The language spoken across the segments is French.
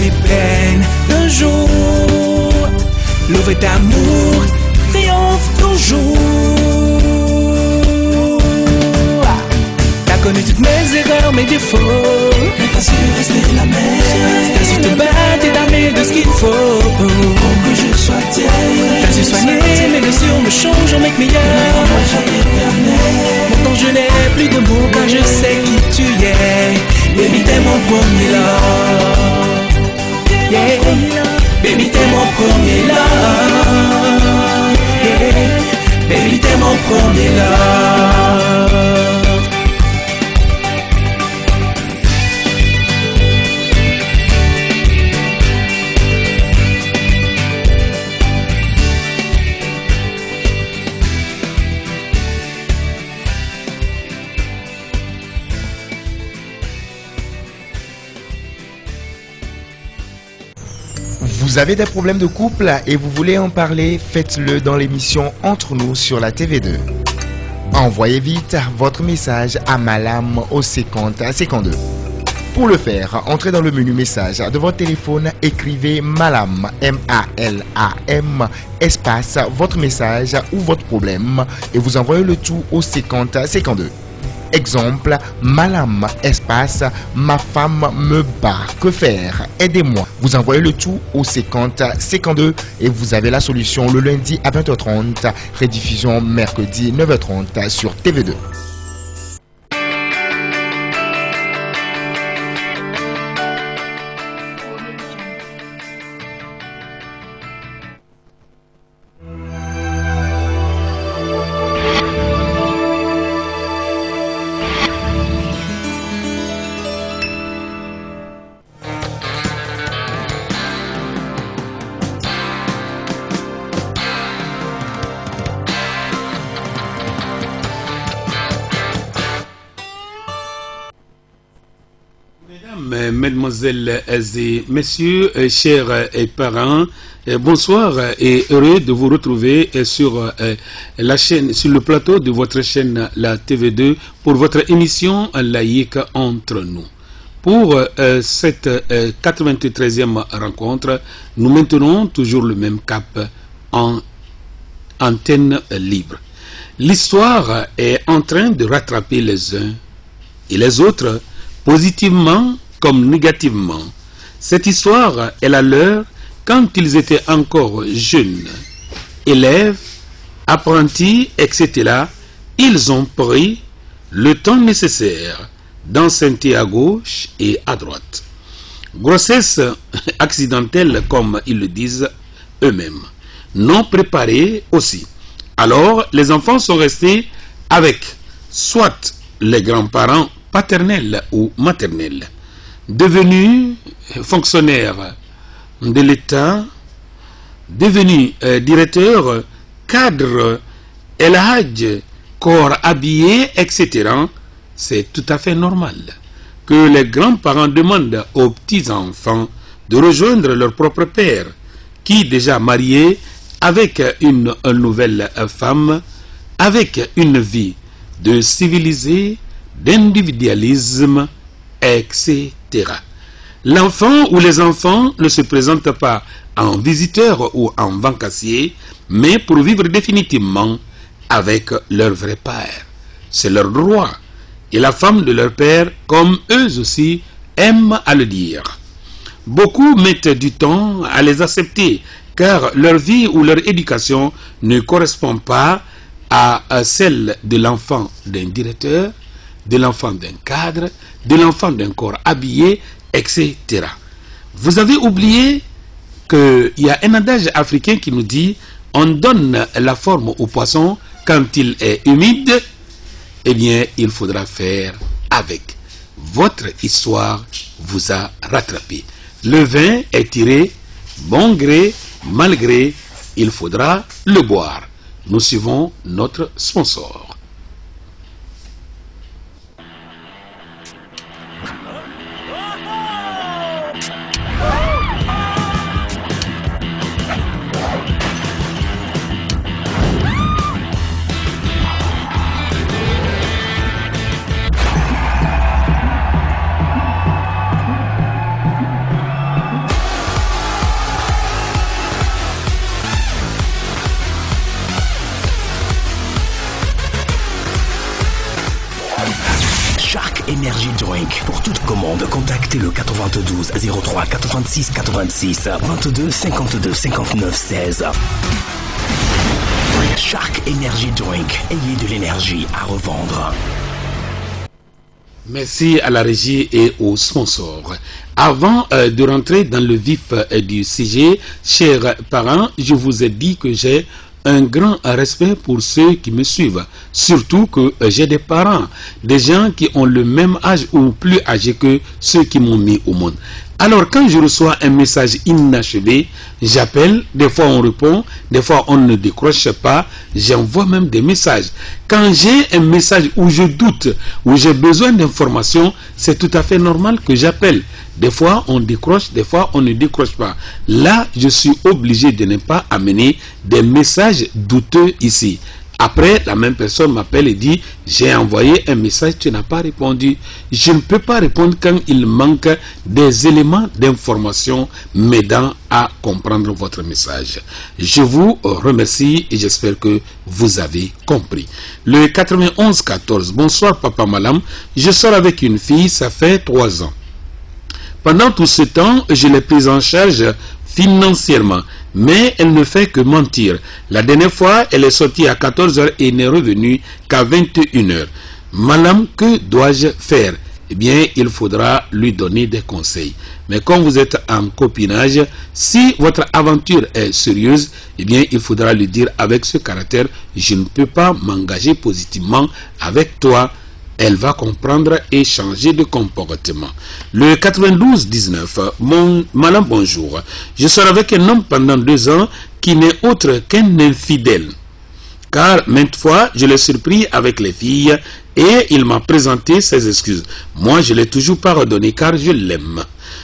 mes peines d'un jour. Le vrai amour triomphe toujours. T'as connu toutes mes erreurs, mes défauts, mais t'as su rester la même. T'as su te battre et t'aimer de ce qu'il faut pour que je sois tien. T'as su soigner mes blessures, me changer, mec meilleur. Maintenant je n'ai plus de mots car je sais qui tu es. Baby t'es mon premier love, yeah. Baby t'es mon premier love, yeah. Baby t'es mon premier love. Vous avez des problèmes de couple et vous voulez en parler, faites-le dans l'émission Entre nous sur la TV2. Envoyez vite votre message à Malam au 50 52. Pour le faire, entrez dans le menu message de votre téléphone, écrivez Malam, M-A-L-A-M, espace, votre message ou votre problème et vous envoyez le tout au 50 52. Exemple, Malam, espace, ma femme me bat, que faire? Aidez-moi. Vous envoyez le tout au 50 52 et vous avez la solution le lundi à 20h30, rediffusion mercredi 9h30 sur TV2. Mesdemoiselles et messieurs, chers parents, bonsoir et heureux de vous retrouver sur la chaîne, sur le plateau de votre chaîne la TV2 pour votre émission laïque Entre nous. Pour cette 93e rencontre, nous maintenons toujours le même cap en antenne libre. L'histoire est en train de rattraper les uns et les autres, positivement comme négativement. Cette histoire est la leur quand ils étaient encore jeunes, élèves, apprentis, etc. Ils ont pris le temps nécessaire d'enceinte à gauche et à droite. Grossesse accidentelle, comme ils le disent eux-mêmes, non préparée aussi. Alors, les enfants sont restés avec soit les grands-parents paternels ou maternels, devenus fonctionnaires de l'État, devenus directeurs, cadres, El Hadj, corps habillés, etc. C'est tout à fait normal que les grands-parents demandent aux petits-enfants de rejoindre leur propre père, qui déjà marié avec une nouvelle femme, avec une vie de civilisé, d'individualisme, etc. L'enfant ou les enfants ne se présentent pas en visiteur ou en vacancier, mais pour vivre définitivement avec leur vrai père. C'est leur droit. Et la femme de leur père, comme eux aussi, aiment à le dire. Beaucoup mettent du temps à les accepter, car leur vie ou leur éducation ne correspond pas à celle de l'enfant d'un directeur, de l'enfant d'un cadre, de l'enfant d'un corps habillé, etc. Vous avez oublié qu'il y a un adage africain qui nous dit « on donne la forme au poisson quand il est humide », eh bien, il faudra faire avec. Votre histoire vous a rattrapé. Le vin est tiré, bon gré, mal gré, il faudra le boire. Nous suivons notre sponsor. Energy Drink. Pour toute commande, contactez le 92 03 86 86 22 52 59 16. Shark Energy Drink. Ayez de l'énergie à revendre. Merci à la régie et aux sponsors. Avant de rentrer dans le vif du sujet, chers parents, je vous ai dit que j'ai un grand respect pour ceux qui me suivent. Surtout que j'ai des parents, des gens qui ont le même âge ou plus âgés que ceux qui m'ont mis au monde. Alors quand je reçois un message inachevé, j'appelle, des fois on répond, des fois on ne décroche pas, j'envoie même des messages. Quand j'ai un message où je doute, où j'ai besoin d'informations, c'est tout à fait normal que j'appelle. Des fois on décroche, des fois on ne décroche pas. Là, je suis obligé de ne pas amener des messages douteux ici. Après, la même personne m'appelle et dit « J'ai envoyé un message, tu n'as pas répondu. » Je ne peux pas répondre quand il manque des éléments d'information m'aidant à comprendre votre message. Je vous remercie et j'espère que vous avez compris. Le 91-14, bonsoir Papa Malam, je sors avec une fille, ça fait 3 ans. Pendant tout ce temps, je l'ai prise en charge financièrement, mais elle ne fait que mentir. La dernière fois, elle est sortie à 14h et n'est revenue qu'à 21h. Madame, que dois-je faire? Eh bien, il faudra lui donner des conseils. Mais comme vous êtes en copinage, si votre aventure est sérieuse, eh bien, il faudra lui dire avec ce caractère, je ne peux pas m'engager positivement avec toi. Elle va comprendre et changer de comportement. Le 92-19, Madame, bonjour. Je sors avec un homme pendant 2 ans qui n'est autre qu'un infidèle. Car maintes fois, je l'ai surpris avec les filles et il m'a présenté ses excuses. Moi, je ne l'ai toujours pas redonné car je l'aime.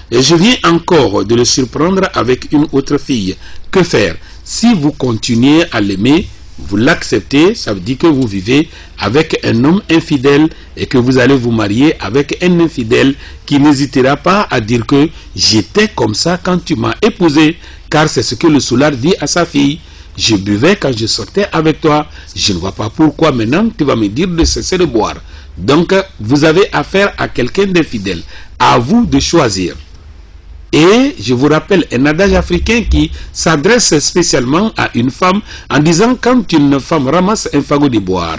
Et je viens encore de le surprendre avec une autre fille. Que faire? Si vous continuez à l'aimer, vous l'acceptez, ça veut dire que vous vivez avec un homme infidèle et que vous allez vous marier avec un infidèle qui n'hésitera pas à dire que j'étais comme ça quand tu m'as épousé, car c'est ce que le soulard dit à sa fille. Je buvais quand je sortais avec toi, je ne vois pas pourquoi maintenant tu vas me dire de cesser de boire. Donc vous avez affaire à quelqu'un d'infidèle, à vous de choisir. Et je vous rappelle un adage africain qui s'adresse spécialement à une femme en disant quand une femme ramasse un fagot de bois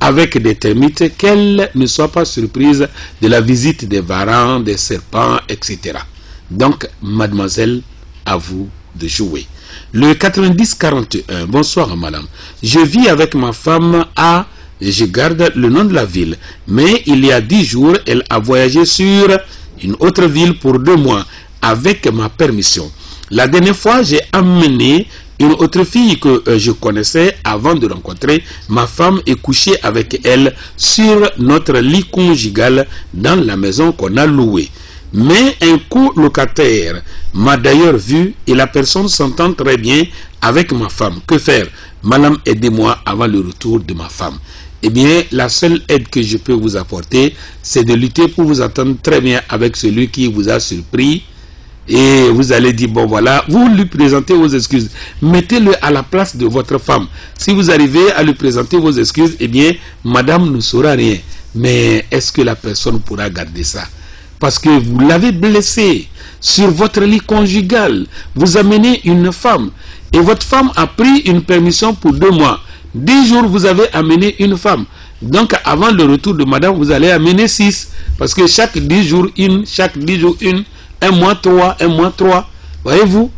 avec des termites, qu'elle ne soit pas surprise de la visite des varans, des serpents, etc. Donc, mademoiselle, à vous de jouer. Le 90-41, bonsoir madame. Je vis avec ma femme à... Je garde le nom de la ville. Mais il y a 10 jours, elle a voyagé sur... une autre ville pour 2 mois avec ma permission. La dernière fois, j'ai amené une autre fille que je connaissais avant de rencontrer ma femme et couché avec elle sur notre lit conjugal dans la maison qu'on a louée. Mais un colocataire m'a d'ailleurs vu et la personne s'entend très bien avec ma femme. Que faire? Madame, aidez-moi avant le retour de ma femme. Eh bien, la seule aide que je peux vous apporter, c'est de lutter pour vous entendre très bien avec celui qui vous a surpris. Et vous allez dire, bon voilà, vous lui présentez vos excuses. Mettez-le à la place de votre femme. Si vous arrivez à lui présenter vos excuses, eh bien, madame ne saura rien. Mais est-ce que la personne pourra garder ça? Parce que vous l'avez blessé sur votre lit conjugal. Vous amenez une femme. Et votre femme a pris une permission pour 2 mois. 10 jours, vous avez amené une femme. Donc, avant le retour de madame, vous allez amener 6. Parce que chaque 10 jours, une. Chaque 10 jours, une. 1 mois, 3. 1 mois, 3. Voyez-vous?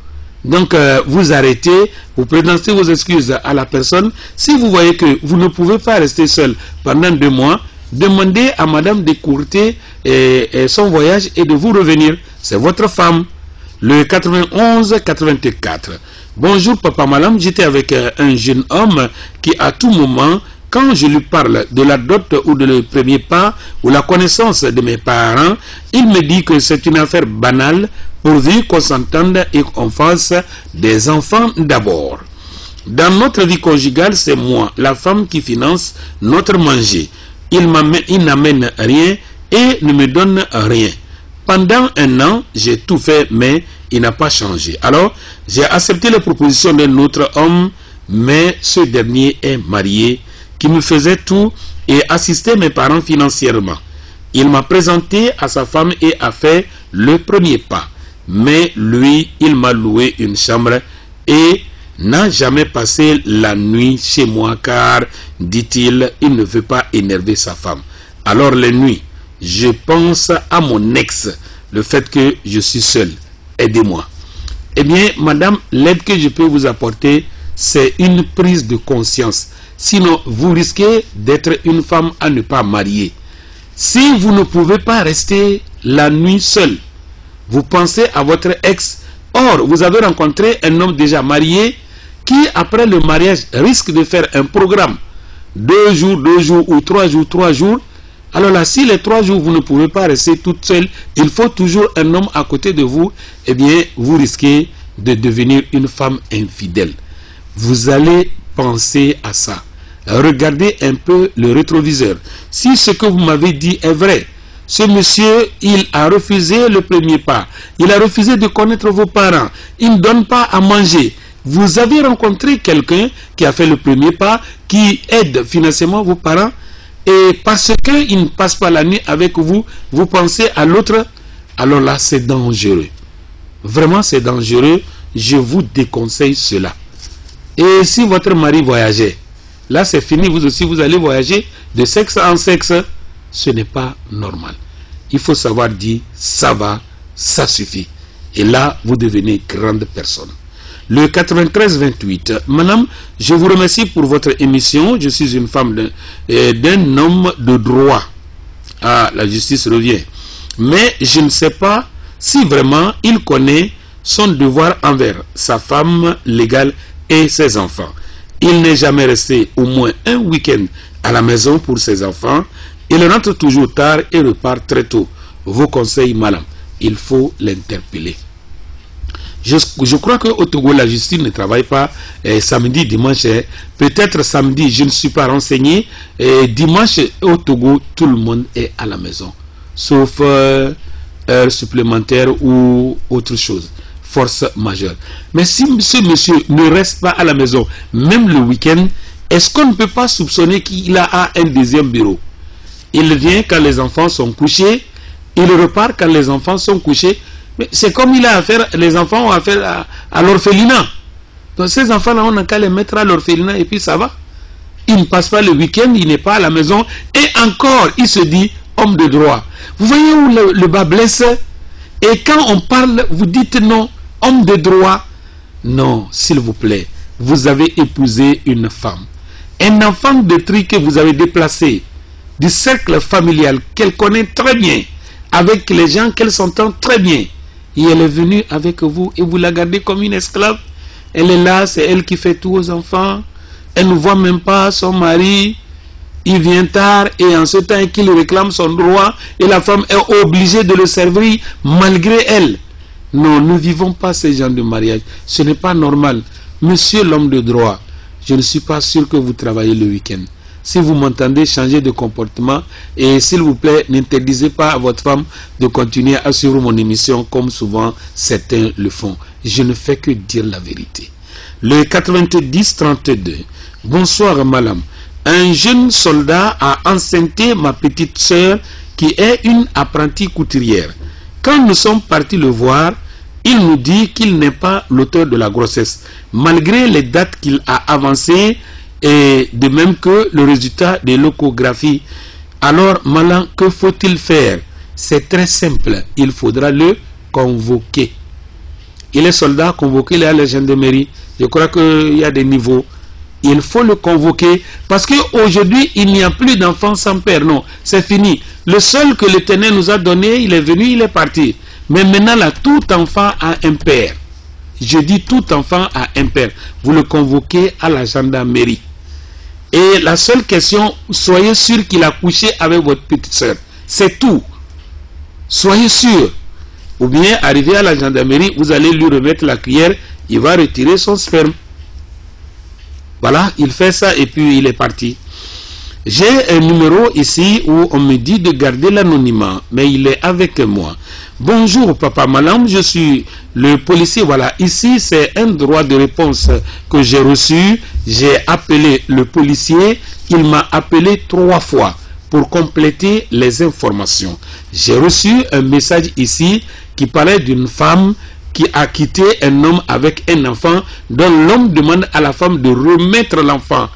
Donc, vous arrêtez. Vous présentez vos excuses à la personne. Si vous voyez que vous ne pouvez pas rester seul pendant 2 mois, demandez à madame d'écourter son voyage et de vous revenir. C'est votre femme. Le 91-84. Bonjour Papa Malam, j'étais avec un jeune homme qui à tout moment, quand je lui parle de la dot ou de le premier pas ou la connaissance de mes parents, il me dit que c'est une affaire banale pourvu qu'on s'entende et qu'on fasse des enfants d'abord. Dans notre vie conjugale, c'est moi, la femme qui finance notre manger. Il n'amène rien et ne me donne rien. Pendant 1 an, j'ai tout fait, mais il n'a pas changé. Alors, j'ai accepté les propositions d'un autre homme, mais ce dernier est marié, qui me faisait tout et assistait mes parents financièrement. Il m'a présenté à sa femme et a fait le premier pas. Mais lui, il m'a loué une chambre et n'a jamais passé la nuit chez moi car, dit-il, il ne veut pas énerver sa femme. Alors les nuits, je pense à mon ex, le fait que je suis seul. Aidez-moi. Eh bien, madame, l'aide que je peux vous apporter, c'est une prise de conscience. Sinon, vous risquez d'être une femme à ne pas marier. Si vous ne pouvez pas rester la nuit seule, vous pensez à votre ex. Or, vous avez rencontré un homme déjà marié qui, après le mariage, risque de faire un programme 2 jours ou 3 jours. Alors là, si les 3 jours, vous ne pouvez pas rester toute seule, il faut toujours un homme à côté de vous, eh bien, vous risquez de devenir une femme infidèle. Vous allez penser à ça. Regardez un peu le rétroviseur. Si ce que vous m'avez dit est vrai, ce monsieur, il a refusé le premier pas. Il a refusé de connaître vos parents. Il ne donne pas à manger. Vous avez rencontré quelqu'un qui a fait le premier pas, qui aide financièrement vos parents. Et parce qu'il ne passe pas la nuit avec vous, vous pensez à l'autre. Alors là, c'est dangereux. Vraiment, c'est dangereux. Je vous déconseille cela. Et si votre mari voyageait, là, c'est fini. Vous aussi, vous allez voyager de sexe en sexe. Ce n'est pas normal. Il faut savoir dire, ça va, ça suffit. Et là, vous devenez grande personne. Le 93-28. Madame, je vous remercie pour votre émission. Je suis une femme d'un homme de droit. Ah, la justice revient. Mais je ne sais pas si vraiment il connaît son devoir envers sa femme légale et ses enfants. Il n'est jamais resté au moins un week-end à la maison pour ses enfants. Il rentre toujours tard et repart très tôt. Vos conseils, madame, il faut l'interpeller. Je crois qu'au Togo, la justice ne travaille pas samedi, dimanche. Peut-être samedi, je ne suis pas renseigné. Dimanche, au Togo, tout le monde est à la maison. Sauf heures supplémentaires ou autre chose. Force majeure. Mais si ce monsieur ne reste pas à la maison, même le week-end, est-ce qu'on ne peut pas soupçonner qu'il a un deuxième bureau? Il vient quand les enfants sont couchés, il repart quand les enfants sont couchés. Mais c'est comme il a affaire, les enfants ont affaire à l'orphelinat. Donc ces enfants-là, on n'a qu'à les mettre à l'orphelinat et puis ça va. Il ne passe pas le week-end, il n'est pas à la maison. Et encore, il se dit homme de droit. Vous voyez où le bas blesse? Et quand on parle, vous dites non, homme de droit. Non, s'il vous plaît, vous avez épousé une femme. Un enfant de tri que vous avez déplacé du cercle familial qu'elle connaît très bien, avec les gens qu'elle s'entend très bien. Et elle est venue avec vous et vous la gardez comme une esclave. Elle est là, c'est elle qui fait tout aux enfants. Elle ne voit même pas son mari. Il vient tard et en ce temps qu'il réclame son droit et la femme est obligée de le servir malgré elle. Non, nous ne vivons pas ce genre de mariage. Ce n'est pas normal. Monsieur l'homme de droit, je ne suis pas sûr que vous travaillez le week-end. Si vous m'entendez, changer de comportement et s'il vous plaît, n'interdisez pas à votre femme de continuer à suivre mon émission comme souvent certains le font. Je ne fais que dire la vérité. Le 90-32. Bonsoir madame. Un jeune soldat a enceinté ma petite sœur qui est une apprentie couturière. Quand nous sommes partis le voir, il nous dit qu'il n'est pas l'auteur de la grossesse, malgré les dates qu'il a avancées et de même que le résultat de l'échographie. Alors, malin, que faut-il faire? C'est très simple, il faudra le convoquer. Il est soldat, convoqué, il est à la gendarmerie. Je crois qu'il y a des niveaux. Il faut le convoquer parce qu'aujourd'hui, il n'y a plus d'enfants sans père. Non, c'est fini. Le seul que l'Éternel nous a donné, il est venu, il est parti. Mais maintenant, là, tout enfant a un père. Je dis tout enfant a un père. Vous le convoquez à la gendarmerie. Et la seule question, soyez sûr qu'il a couché avec votre petite soeur. C'est tout. Soyez sûr. Ou bien, arrivé à la gendarmerie, vous allez lui remettre la cuillère, il va retirer son sperme. Voilà, il fait ça et puis il est parti. J'ai un numéro ici où on me dit de garder l'anonymat, mais il est avec moi. Bonjour Papa Malam, je suis le policier. Voilà, ici c'est un droit de réponse que j'ai reçu. J'ai appelé le policier, il m'a appelé 3 fois pour compléter les informations. J'ai reçu un message ici qui parlait d'une femme qui a quitté un homme avec un enfant, dont l'homme demande à la femme de remettre l'enfant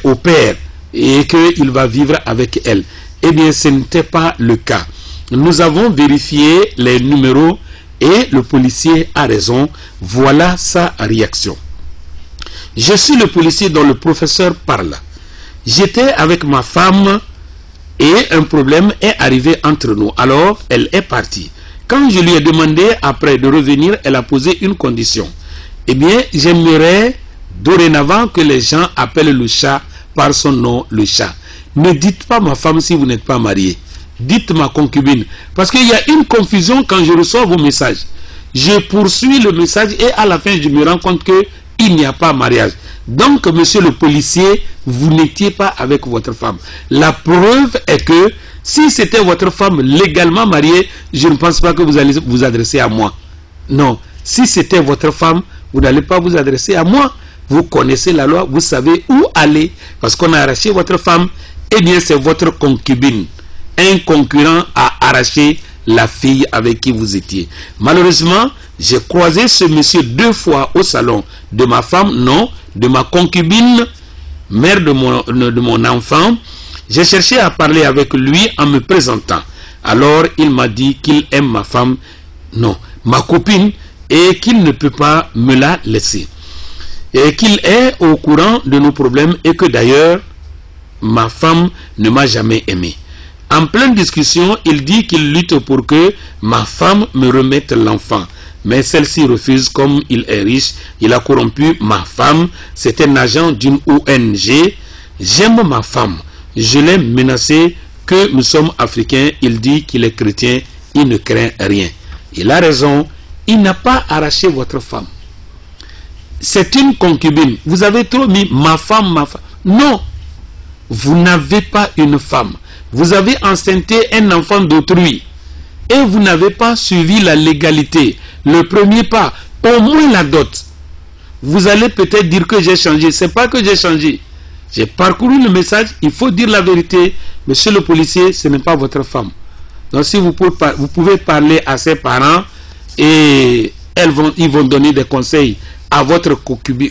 au père et qu'il va vivre avec elle. Eh bien, ce n'était pas le cas. Nous avons vérifié les numéros et le policier a raison. Voilà sa réaction. Je suis le policier dont le professeur parle. J'étais avec ma femme et un problème est arrivé entre nous. Alors, elle est partie. Quand je lui ai demandé après de revenir, elle a posé une condition. Eh bien, j'aimerais dorénavant que les gens appellent le chat par son nom, le chat. Ne dites pas ma femme si vous n'êtes pas marié. Dites ma concubine. Parce qu'il y a une confusion quand je reçois vos messages. Je poursuis le message et à la fin, je me rends compte qu'il n'y a pas mariage. Donc, monsieur le policier, vous n'étiez pas avec votre femme. La preuve est que si c'était votre femme légalement mariée, je ne pense pas que vous allez vous adresser à moi. Non, si c'était votre femme, vous n'allez pas vous adresser à moi. Vous connaissez la loi, vous savez où aller. Parce qu'on a arraché votre femme, eh bien c'est votre concubine. Un concurrent a arraché la fille avec qui vous étiez. Malheureusement, j'ai croisé ce monsieur 2 fois au salon de ma femme, non, de ma concubine, mère de mon enfant. J'ai cherché à parler avec lui en me présentant. Alors, il m'a dit qu'il aime ma femme, non, ma copine, et qu'il ne peut pas me la laisser. Et qu'il est au courant de nos problèmes et que d'ailleurs, ma femme ne m'a jamais aimé. En pleine discussion, il dit qu'il lutte pour que ma femme me remette l'enfant. Mais celle-ci refuse. Comme il est riche, il a corrompu ma femme. C'est un agent d'une ONG. J'aime ma femme. Je l'ai menacé que nous sommes africains. Il dit qu'il est chrétien. Il ne craint rien. Il a raison. Il n'a pas arraché votre femme. C'est une concubine. Vous avez trop mis ma femme, ma femme. Non. Vous n'avez pas une femme. Vous avez enceinté un enfant d'autrui. Et vous n'avez pas suivi la légalité. Le premier pas, au moins la dot. Vous allez peut-être dire que j'ai changé. Ce n'est pas que j'ai changé. J'ai parcouru le message. Il faut dire la vérité. Monsieur le policier, ce n'est pas votre femme. Donc si vous pouvez parler à ses parents et ils vont donner des conseils à votre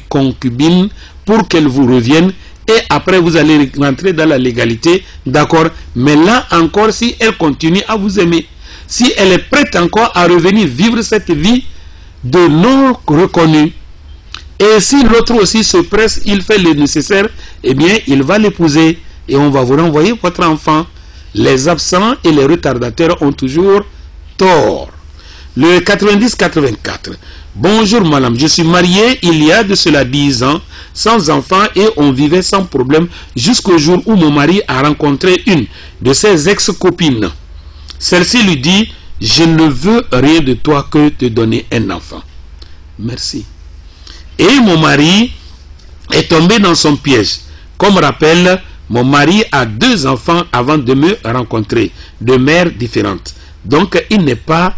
concubine pour qu'elle vous revienne. Et après, vous allez rentrer dans la légalité, d'accord. Mais là encore, si elle continue à vous aimer, si elle est prête encore à revenir vivre cette vie de non reconnu, et si l'autre aussi se presse, il fait le nécessaire, eh bien, il va l'épouser et on va vous renvoyer votre enfant. Les absents et les retardataires ont toujours tort. Le 90-84. Bonjour madame, je suis marié il y a de cela 10 ans, sans enfant et on vivait sans problème jusqu'au jour où mon mari a rencontré une de ses ex-copines. Celle-ci lui dit, je ne veux rien de toi que te donner un enfant. Merci. Et mon mari est tombé dans son piège. Comme rappel, mon mari a 2 enfants avant de me rencontrer, de mères différentes. Donc il n'est pas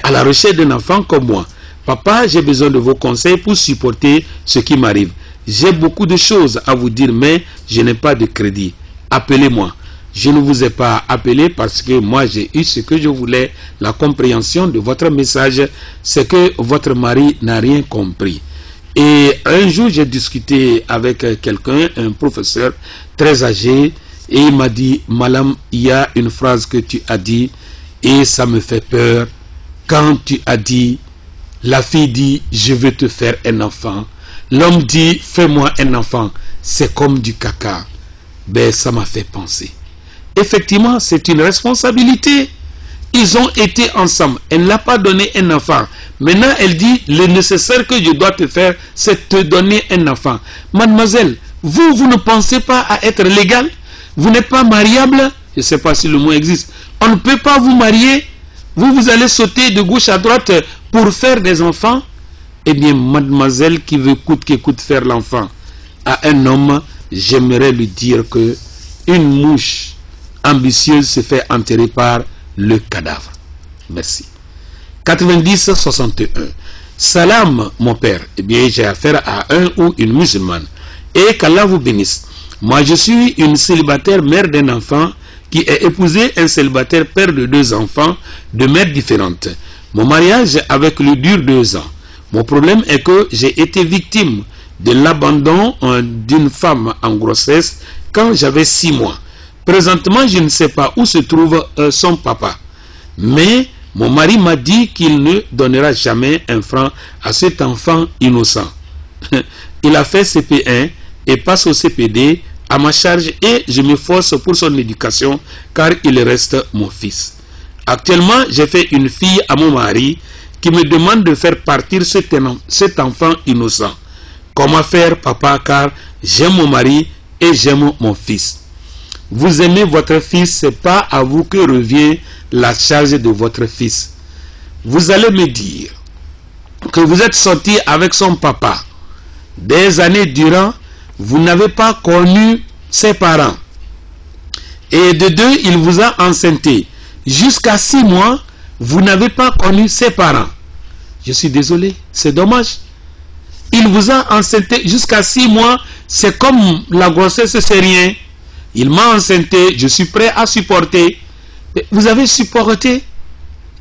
à la recherche d'un enfant comme moi. Papa, j'ai besoin de vos conseils pour supporter ce qui m'arrive. J'ai beaucoup de choses à vous dire, mais je n'ai pas de crédit. Appelez-moi. Je ne vous ai pas appelé parce que moi j'ai eu ce que je voulais, la compréhension de votre message. C'est que votre mari n'a rien compris. Et un jour j'ai discuté avec quelqu'un, un professeur très âgé, et il m'a dit, madame, il y a une phrase que tu as dit et ça me fait peur. Quand tu as dit, la fille dit, je veux te faire un enfant. L'homme dit, fais-moi un enfant. C'est comme du caca. Ben, ça m'a fait penser. Effectivement, c'est une responsabilité. Ils ont été ensemble. Elle n'a pas donné un enfant. Maintenant, elle dit, le nécessaire que je dois te faire, c'est te donner un enfant. Mademoiselle, vous ne pensez pas à être légal? Vous n'êtes pas mariable? Je ne sais pas si le mot existe. On ne peut pas vous marier. Vous allez sauter de gauche à droite pour faire des enfants. Eh bien, mademoiselle qui veut coûte que coûte faire l'enfant à un homme, j'aimerais lui dire que une mouche ambitieuse se fait enterrer par le cadavre. Merci. 90-61. Salam, mon père. Eh bien, j'ai affaire à un ou une musulmane. Et qu'Allah vous bénisse. Moi, je suis une célibataire, mère d'un enfant. qui ai épousé un célibataire, père de 2 enfants, de mères différentes. Mon mariage avec lui dure 2 ans. Mon problème est que j'ai été victime de l'abandon d'une femme en grossesse quand j'avais 6 mois. Présentement, je ne sais pas où se trouve son papa. Mais mon mari m'a dit qu'il ne donnera jamais un franc à cet enfant innocent. Il a fait CP1 et passe au CPD à ma charge et je me force pour son éducation car il reste mon fils. Actuellement, j'ai fait une fille à mon mari qui me demande de faire partir cet enfant innocent. Comment faire, papa, car j'aime mon mari et j'aime mon fils. Vous aimez votre fils, c'est pas à vous que revient la charge de votre fils. Vous allez me dire que vous êtes sorti avec son papa. Des années durant, vous n'avez pas connu ses parents. Et de 2, il vous a enceinté. Jusqu'à 6 mois, vous n'avez pas connu ses parents. Je suis désolé, c'est dommage. Il vous a enceinté jusqu'à 6 mois, c'est comme la grossesse, c'est rien. Il m'a enceinté, je suis prêt à supporter. Mais vous avez supporté.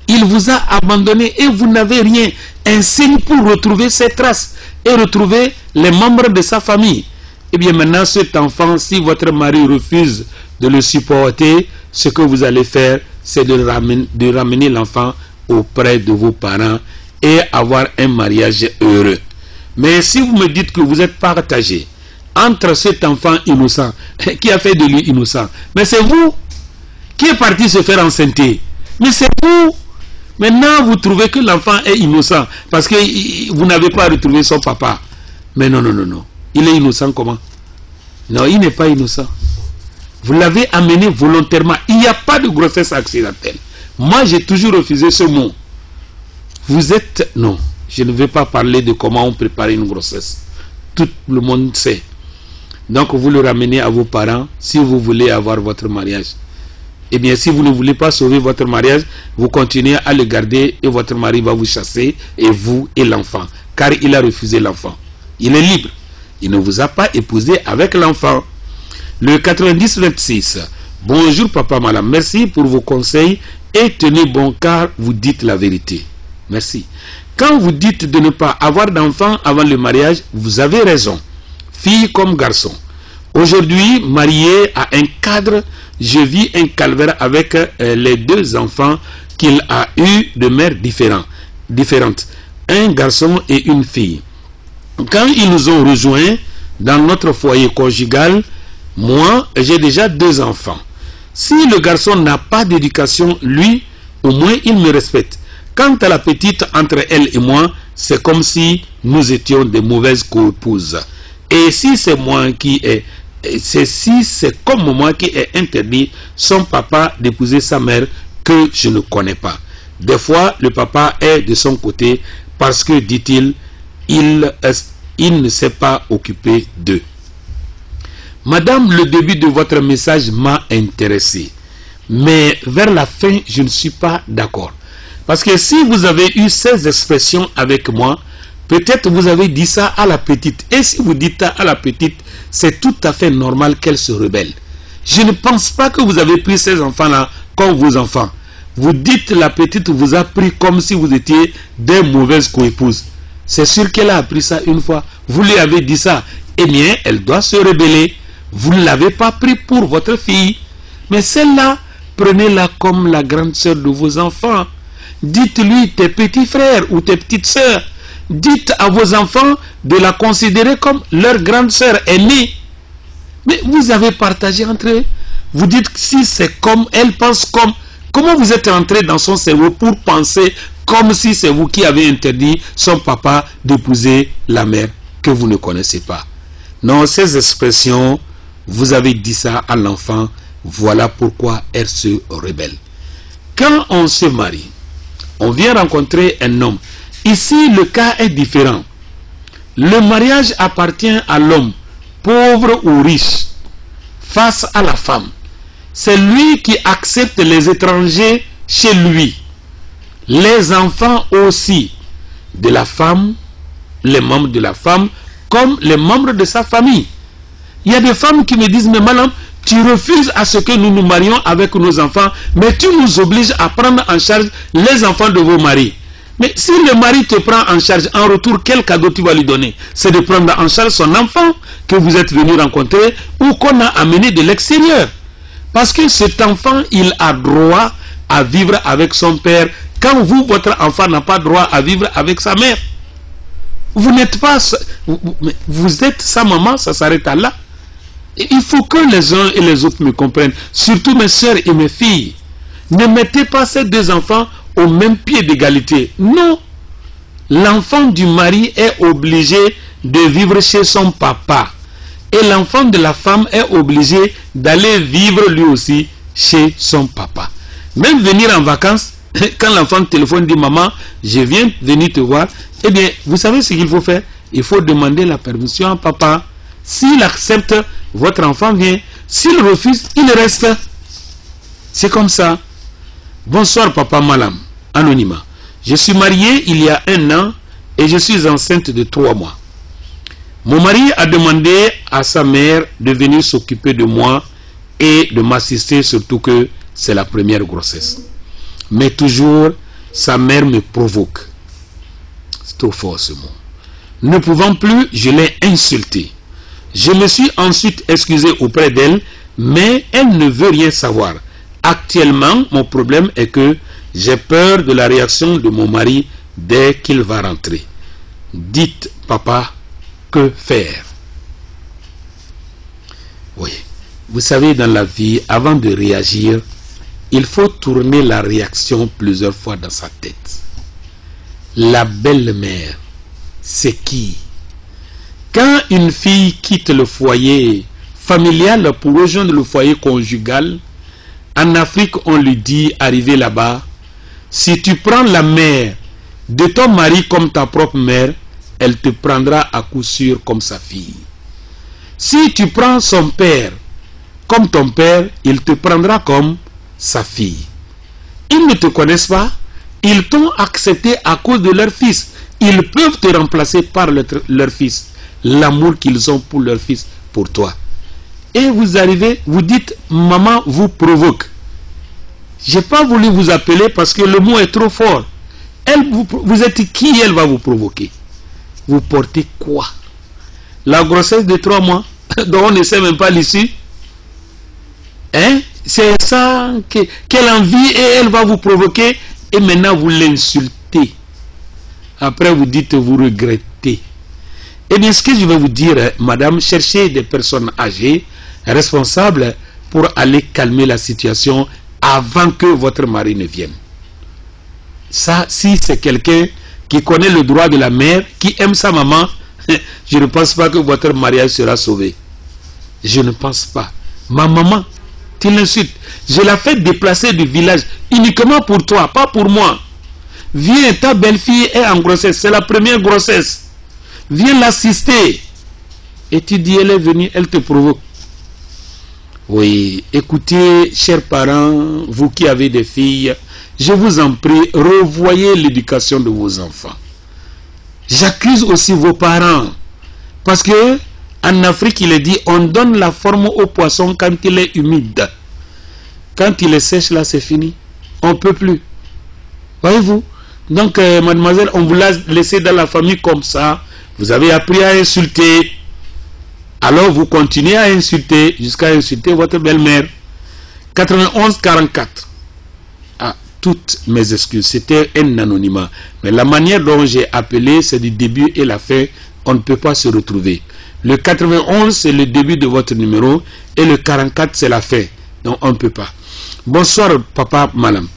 Il vous a abandonné et vous n'avez rien. Un signe pour retrouver ses traces et retrouver les membres de sa famille. Et bien maintenant, cet enfant, si votre mari refuse de le supporter, ce que vous allez faire, c'est de ramener l'enfant auprès de vos parents et avoir un mariage heureux. Mais si vous me dites que vous êtes partagé entre cet enfant innocent, qui a fait de lui innocent, mais c'est vous qui est parti se faire enceinter. Mais c'est vous. Maintenant, vous trouvez que l'enfant est innocent parce que vous n'avez pas retrouvé son papa. Mais non, non, non, non. Il est innocent comment? Non, il n'est pas innocent. Vous l'avez amené volontairement. Il n'y a pas de grossesse accidentelle. Moi, j'ai toujours refusé ce mot. Vous êtes... Non, je ne vais pas parler de comment on prépare une grossesse. Tout le monde sait. Donc, vous le ramenez à vos parents si vous voulez avoir votre mariage. Eh bien, si vous ne voulez pas sauver votre mariage, vous continuez à le garder et votre mari va vous chasser, et vous et l'enfant. Car il a refusé l'enfant. Il est libre. Il ne vous a pas épousé avec l'enfant. Le 90-26. Bonjour papa, madame. Merci pour vos conseils et tenez bon car vous dites la vérité. Merci. Quand vous dites de ne pas avoir d'enfant avant le mariage, vous avez raison. Fille comme garçon. Aujourd'hui, marié à un cadre, je vis un calvaire avec les 2 enfants qu'il a eu de mères différentes. Un garçon et une fille. Quand ils nous ont rejoints dans notre foyer conjugal, moi, j'ai déjà 2 enfants. Si le garçon n'a pas d'éducation, lui, au moins il me respecte. Quant à la petite, entre elle et moi, c'est comme si nous étions des mauvaises co-épouses. Et si c'est moi qui ai... c'est comme moi qui ai interdit son papa d'épouser sa mère que je ne connais pas. Des fois, le papa est de son côté parce que, dit-il, il ne s'est pas occupé d'eux. Madame, le début de votre message m'a intéressé. Mais vers la fin, je ne suis pas d'accord. Parce que si vous avez eu ces expressions avec moi, peut-être vous avez dit ça à la petite. Et si vous dites ça à la petite, c'est tout à fait normal qu'elle se rebelle. Je ne pense pas que vous avez pris ces enfants-là comme vos enfants. Vous dites la petite vous a pris comme si vous étiez des mauvaises coépouses. C'est sûr qu'elle a appris ça une fois. Vous lui avez dit ça. Eh bien, elle doit se rebeller. Vous ne l'avez pas pris pour votre fille. Mais celle-là, prenez-la comme la grande sœur de vos enfants. Dites-lui tes petits frères ou tes petites sœurs. Dites à vos enfants de la considérer comme leur grande sœur aînée. Mais vous avez partagé entre eux. Vous dites si c'est comme elle pense comme. Comment vous êtes rentré dans son cerveau pour penser comme si c'est vous qui avez interdit son papa d'épouser la mère que vous ne connaissez pas? Non, ces expressions, vous avez dit ça à l'enfant. Voilà pourquoi elle se rebelle. Quand on se marie, on vient rencontrer un homme. Ici, le cas est différent. Le mariage appartient à l'homme, pauvre ou riche, face à la femme. C'est lui qui accepte les étrangers chez lui. Les enfants aussi de la femme, les membres de la femme, comme les membres de sa famille. Il y a des femmes qui me disent, mais madame, tu refuses à ce que nous nous marions avec nos enfants, mais tu nous obliges à prendre en charge les enfants de vos maris. Mais si le mari te prend en charge, en retour, quel cadeau tu vas lui donner? C'est de prendre en charge son enfant que vous êtes venu rencontrer ou qu'on a amené de l'extérieur. Parce que cet enfant, il a droit à vivre avec son père, quand vous, votre enfant, n'a pas droit à vivre avec sa mère. Vous n'êtes pas... Vous êtes sa maman, ça s'arrête à là. Il faut que les uns et les autres me comprennent. Surtout mes soeurs et mes filles. Ne mettez pas ces deux enfants au même pied d'égalité. Non. L'enfant du mari est obligé de vivre chez son papa. Et l'enfant de la femme est obligé d'aller vivre lui aussi chez son papa. Même venir en vacances, quand l'enfant téléphone dit maman, je viens venir te voir, eh bien, vous savez ce qu'il faut faire? Il faut demander la permission à papa. S'il accepte, votre enfant vient. S'il refuse, il reste. C'est comme ça. Bonsoir papa Malam, anonymat. Je suis marié il y a 1 an et je suis enceinte de 3 mois. Mon mari a demandé à sa mère de venir s'occuper de moi et de m'assister, surtout que c'est la première grossesse. Mais toujours, sa mère me provoque. C'est trop fort ce mot. Ne pouvant plus, je l'ai insultée. Je me suis ensuite excusé auprès d'elle, mais elle ne veut rien savoir. Actuellement, mon problème est que j'ai peur de la réaction de mon mari dès qu'il va rentrer. Dites, papa, que faire? Oui, vous savez, dans la vie, avant de réagir, il faut tourner la réaction plusieurs fois dans sa tête. La belle-mère, c'est qui? Quand une fille quitte le foyer familial pour rejoindre le foyer conjugal, en Afrique, on lui dit, arrivé là-bas, si tu prends la mère de ton mari comme ta propre mère, elle te prendra à coup sûr comme sa fille. Si tu prends son père comme ton père, il te prendra comme sa fille. Ils ne te connaissent pas, ils t'ont accepté à cause de leur fils. Ils peuvent te remplacer par leur fils. L'amour qu'ils ont pour leur fils, pour toi. Et vous arrivez, vous dites, maman vous provoque. Je n'ai pas voulu vous appeler parce que le mot est trop fort. Vous êtes qui, elle va vous provoquer? Vous portez quoi? La grossesse de 3 mois, dont on ne sait même pas l'issue. Hein? C'est ça qu'elle envie et elle va vous provoquer. Et maintenant vous l'insultez. Après vous dites, vous regrettez. Eh bien, ce que je vais vous dire, madame, cherchez des personnes âgées, responsables, pour aller calmer la situation avant que votre mari ne vienne. Ça, si c'est quelqu'un qui connaît le droit de la mère, qui aime sa maman, je ne pense pas que votre mariage sera sauvé. Je ne pense pas. Ma maman, tu l'insultes. Je la fais déplacer du village uniquement pour toi, pas pour moi. Viens, ta belle-fille est en grossesse, c'est la première grossesse. Viens l'assister. Et tu dis, elle est venue, elle te provoque. Oui, écoutez, chers parents, vous qui avez des filles, je vous en prie, revoyez l'éducation de vos enfants. J'accuse aussi vos parents. Parce que en Afrique, il est dit, on donne la forme au poisson quand il est humide. Quand il est sèche, là, c'est fini. On ne peut plus. Voyez-vous? Donc, mademoiselle, on vous l'a laissé dans la famille comme ça. Vous avez appris à insulter. Alors, vous continuez à insulter jusqu'à insulter votre belle-mère. 91-44. Ah, toutes mes excuses. C'était un anonymat. Mais la manière dont j'ai appelé, c'est du début et la fin. On ne peut pas se retrouver. Le 91, c'est le début de votre numéro. Et le 44, c'est la fin. Donc, on ne peut pas. Bonsoir, papa, madame.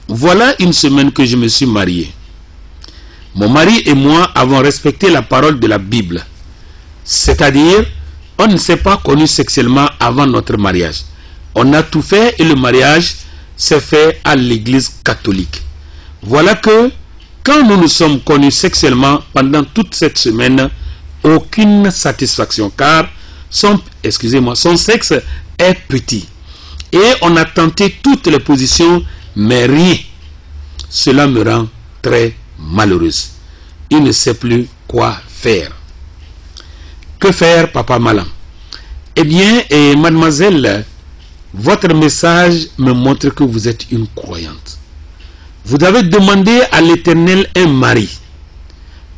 Voilà une semaine que je me suis marié. Mon mari et moi avons respecté la parole de la Bible. C'est-à-dire, on ne s'est pas connu sexuellement avant notre mariage. On a tout fait et le mariage s'est fait à l'église catholique. Voilà que, quand nous nous sommes connus sexuellement pendant toute cette semaine, aucune satisfaction, car son sexe est petit. Et on a tenté toutes les positions, mais rien. Cela me rend très malheureuse. Il ne sait plus quoi faire. Que faire, papa Malam? Eh bien, mademoiselle, votre message me montre que vous êtes une croyante. Vous avez demandé à l'Éternel un mari.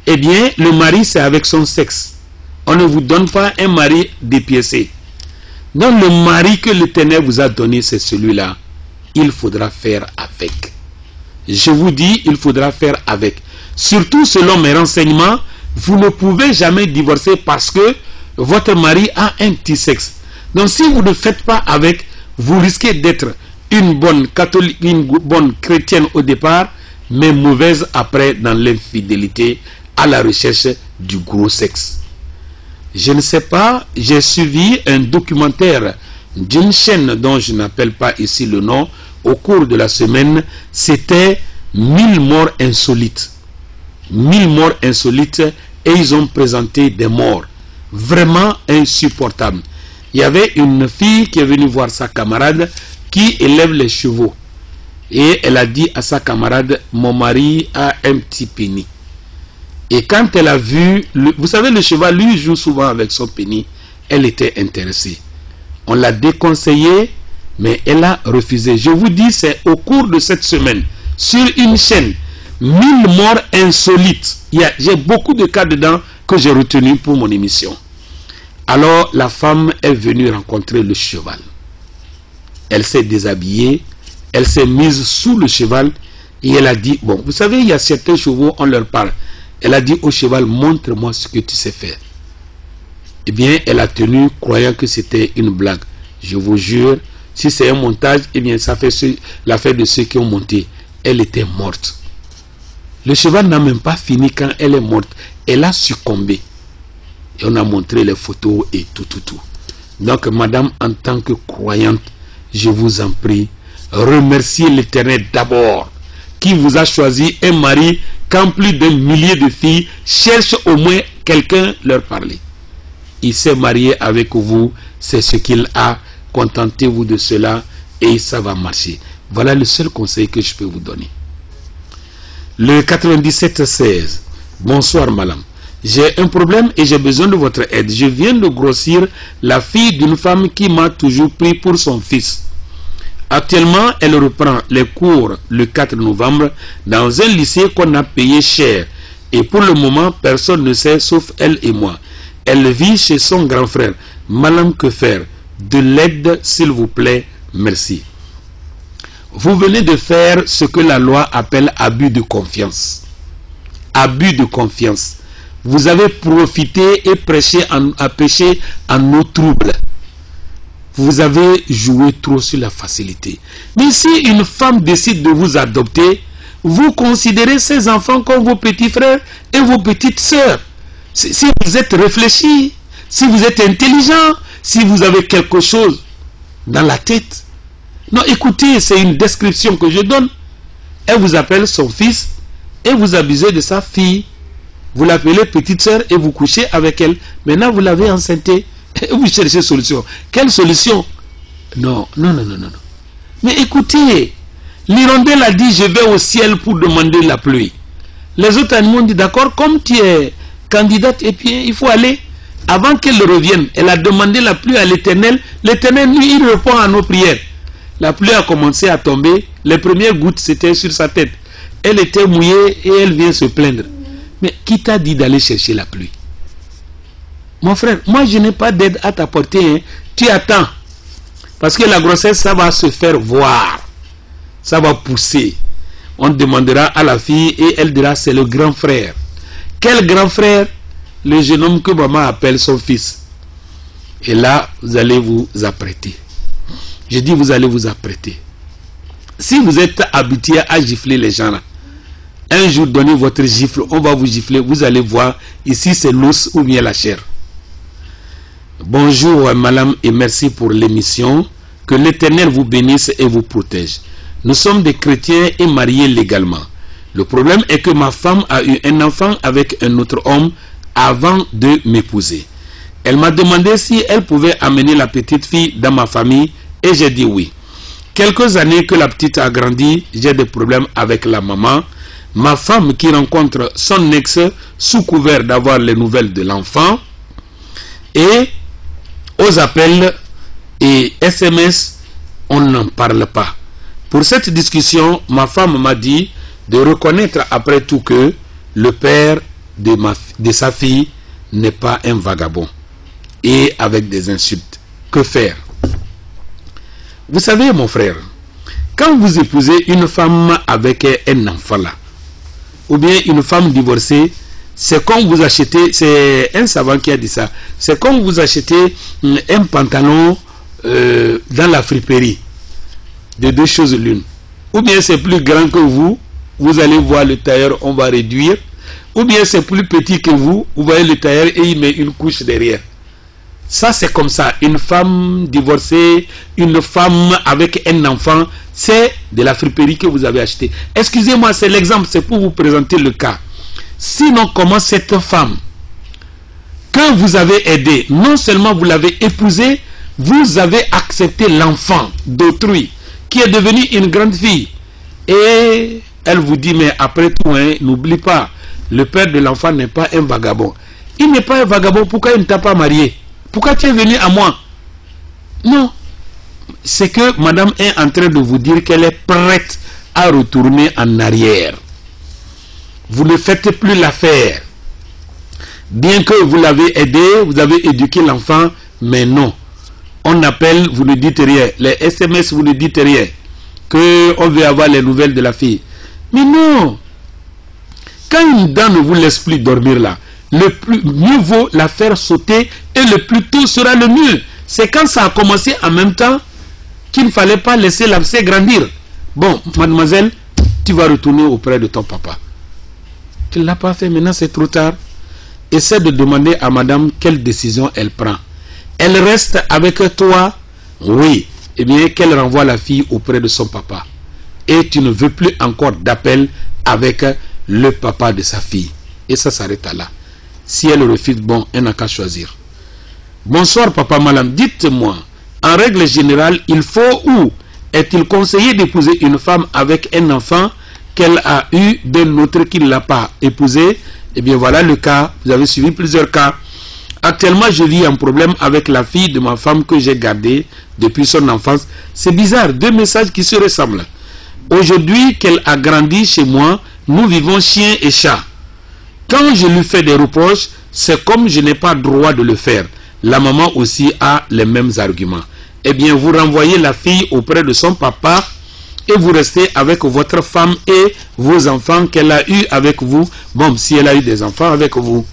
Eh bien, le mari, c'est avec son sexe. On ne vous donne pas un mari dépiécé. Donc, le mari que l'Éternel vous a donné, c'est celui-là. Il faudra faire avec. Je vous dis, il faudra faire avec. Surtout, selon mes renseignements, vous ne pouvez jamais divorcer parce que votre mari a un petit sexe. Donc, si vous ne faites pas avec, vous risquez d'être une bonne catholique, une bonne chrétienne au départ, mais mauvaise après dans l'infidélité à la recherche du gros sexe. Je ne sais pas, j'ai suivi un documentaire d'une chaîne dont je n'appelle pas ici le nom au cours de la semaine. C'était 1000 morts insolites. 1000 morts insolites, et ils ont présenté des morts vraiment insupportables. Il y avait une fille qui est venue voir sa camarade qui élève les chevaux. Et elle a dit à sa camarade, mon mari a un petit pénis. Et quand elle a vu, vous savez, le cheval, lui, joue souvent avec son pénis. Elle était intéressée. On l'a déconseillé, mais elle a refusé. Je vous dis, c'est au cours de cette semaine, sur une chaîne, 1000 morts insolites. J'ai beaucoup de cas dedans que j'ai retenus pour mon émission. Alors, la femme est venue rencontrer le cheval. Elle s'est déshabillée, elle s'est mise sous le cheval et elle a dit, bon, vous savez, il y a certains chevaux, on leur parle. Elle a dit au cheval, montre-moi ce que tu sais faire. Eh bien, elle a tenu, croyant que c'était une blague. Je vous jure, si c'est un montage, eh bien, ça fait l'affaire de ceux qui ont monté. Elle était morte. Le cheval n'a même pas fini quand elle est morte. Elle a succombé. Et on a montré les photos et tout. Donc, madame, en tant que croyante, je vous en prie, remerciez l'Éternel d'abord, qui vous a choisi un mari quand plus d'un millier de filles cherchent au moins quelqu'un leur parler. Il s'est marié avec vous, c'est ce qu'il a. Contentez-vous de cela et ça va marcher. Voilà le seul conseil que je peux vous donner. Le 97-16. Bonsoir, madame. J'ai un problème et j'ai besoin de votre aide. Je viens de grossir la fille d'une femme qui m'a toujours pris pour son fils. Actuellement, elle reprend les cours le 4 novembre dans un lycée qu'on a payé cher. Et pour le moment, personne ne sait sauf elle et moi. Elle vit chez son grand frère. Madame, que faire? De l'aide, s'il vous plaît. Merci. Vous venez de faire ce que la loi appelle abus de confiance. Abus de confiance. Vous avez profité et péché en nos troubles. Vous avez joué trop sur la facilité. Mais si une femme décide de vous adopter, vous considérez ces enfants comme vos petits frères et vos petites sœurs. Si vous êtes réfléchi, si vous êtes intelligent, si vous avez quelque chose dans la tête. Non, écoutez, c'est une description que je donne. Elle vous appelle son fils et vous abusez de sa fille. Vous l'appelez petite sœur et vous couchez avec elle. Maintenant, vous l'avez enceintée. Et vous cherchez solution. Quelle solution? Non. Mais écoutez, l'hirondelle a dit, je vais au ciel pour demander la pluie. Les autres animaux ont dit, d'accord, comme tu es candidate, et puis il faut aller. Avant qu'elle revienne, elle a demandé la pluie à l'Éternel. L'Éternel, lui, il répond à nos prières. La pluie a commencé à tomber. Les premières gouttes, c'était sur sa tête. Elle était mouillée et elle vient se plaindre. Mais qui t'a dit d'aller chercher la pluie? Mon frère, moi je n'ai pas d'aide à t'apporter. Hein. Tu attends. Parce que la grossesse, ça va se faire voir. Ça va pousser. On demandera à la fille et elle dira c'est le grand frère. Quel grand frère? Le jeune homme que maman appelle son fils. Et là, vous allez vous apprêter. Je dis vous allez vous apprêter. Si vous êtes habitué à gifler les gens là, un jour donnez votre gifle, on va vous gifler, vous allez voir, ici c'est l'os ou bien la chair. Bonjour madame et merci pour l'émission. Que l'Éternel vous bénisse et vous protège. Nous sommes des chrétiens et mariés légalement. Le problème est que ma femme a eu un enfant avec un autre homme avant de m'épouser. Elle m'a demandé si elle pouvait amener la petite fille dans ma famille et j'ai dit oui. Quelques années que la petite a grandi, j'ai des problèmes avec la maman. Ma femme qui rencontre son ex sous couvert d'avoir les nouvelles de l'enfant. Et au vos appels et SMS, on n'en parle pas. Pour cette discussion, ma femme m'a dit de reconnaître après tout que le père de sa fille n'est pas un vagabond. Et avec des insultes. Que faire? Vous savez, mon frère, quand vous épousez une femme avec un enfant là, ou bien une femme divorcée, c'est comme vous achetez, c'est un savant qui a dit ça, c'est comme vous achetez un pantalon dans la friperie, de deux choses l'une. Ou bien c'est plus grand que vous, vous allez voir le tailleur, on va réduire, ou bien c'est plus petit que vous voyez le tailleur et il met une couche derrière. Ça c'est comme ça, une femme divorcée, une femme avec un enfant, c'est de la friperie que vous avez acheté. Excusez-moi, c'est l'exemple, c'est pour vous présenter le cas. Sinon, comment cette femme que vous avez aidée, non seulement vous l'avez épousée, vous avez accepté l'enfant d'autrui qui est devenu une grande fille. Et elle vous dit, mais après tout, hein, n'oublie pas, le père de l'enfant n'est pas un vagabond. Il n'est pas un vagabond, pourquoi il ne t'a pas marié? Pourquoi tu es venu à moi? Non. C'est que madame est en train de vous dire qu'elle est prête à retourner en arrière. Vous ne faites plus l'affaire. Bien que vous l'avez aidé, vous avez éduqué l'enfant, mais non. On appelle, vous ne dites rien. Les SMS, vous ne dites rien. Qu'on veut avoir les nouvelles de la fille. Mais non. Quand une dame ne vous laisse plus dormir là, mieux vaut la faire sauter et le plus tôt sera le mieux. C'est quand ça a commencé en même temps qu'il ne fallait pas laisser l'abcès grandir. Bon, mademoiselle, tu vas retourner auprès de ton papa. Tu ne l'as pas fait, maintenant c'est trop tard. Essaie de demander à madame quelle décision elle prend. Elle reste avec toi? Oui. Eh bien, qu'elle renvoie la fille auprès de son papa. Et tu ne veux plus encore d'appel avec le papa de sa fille. Et ça s'arrête là. Si elle refuse, bon, elle n'a qu'à choisir. Bonsoir, papa Malam. Dites-moi, en règle générale, il faut ou est-il conseillé d'épouser une femme avec un enfant qu'elle a eu d'un autre qui ne l'a pas épousé? Eh bien, voilà le cas. Vous avez suivi plusieurs cas. Actuellement, je vis un problème avec la fille de ma femme que j'ai gardée depuis son enfance. C'est bizarre, deux messages qui se ressemblent. Aujourd'hui qu'elle a grandi chez moi, nous vivons chien et chat. Quand je lui fais des reproches, c'est comme je n'ai pas droit de le faire. La maman aussi a les mêmes arguments. Eh bien, vous renvoyez la fille auprès de son papa et vous restez avec votre femme et vos enfants qu'elle a eu avec vous. Bon, si elle a eu des enfants avec vous.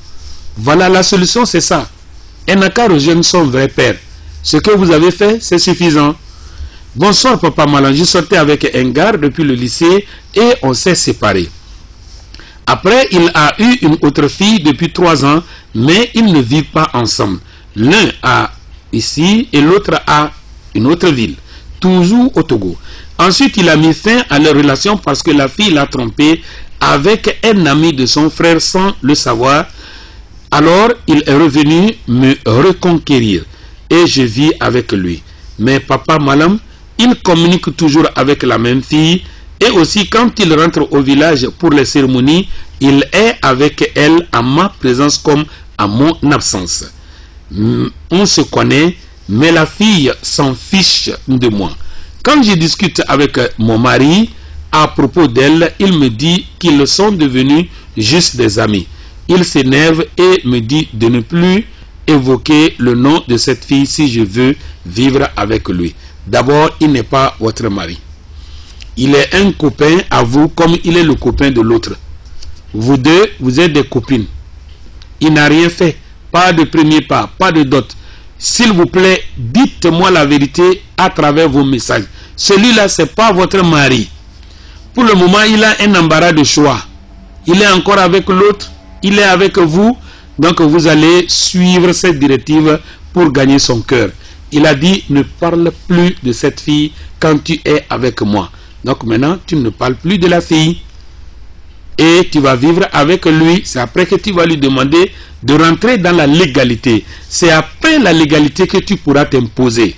Voilà, la solution, c'est ça. Elle n'a qu'à rejoindre son vrai père. Ce que vous avez fait, c'est suffisant. Bonsoir, papa Malan. Je sortais avec un gars depuis le lycée et on s'est séparés. Après, il a eu une autre fille depuis 3 ans, mais ils ne vivent pas ensemble. L'un a ici et l'autre a une autre ville, toujours au Togo. Ensuite, il a mis fin à leur relation parce que la fille l'a trompé avec un ami de son frère sans le savoir. Alors, il est revenu me reconquérir et je vis avec lui. Mais papa Malam, il communique toujours avec la même fille et aussi quand il rentre au village pour les cérémonies, il est avec elle en ma présence comme en mon absence. On se connaît, mais la fille s'en fiche de moi. Quand je discute avec mon mari à propos d'elle, il me dit qu'ils sont devenus juste des amis. Il s'énerve et me dit de ne plus évoquer le nom de cette fille si je veux vivre avec lui. D'abord, il n'est pas votre mari. Il est un copain à vous comme il est le copain de l'autre. Vous deux, vous êtes des copines. Il n'a rien fait. Pas de premier pas, pas de dot. S'il vous plaît, dites-moi la vérité à travers vos messages. Celui-là, ce n'est pas votre mari. Pour le moment, il a un embarras de choix. Il est encore avec l'autre. Il est avec vous. Donc, vous allez suivre cette directive pour gagner son cœur. Il a dit, ne parle plus de cette fille quand tu es avec moi. Donc, maintenant, tu ne parles plus de la fille. Et tu vas vivre avec lui. C'est après que tu vas lui demander de rentrer dans la légalité. C'est après la légalité que tu pourras t'imposer.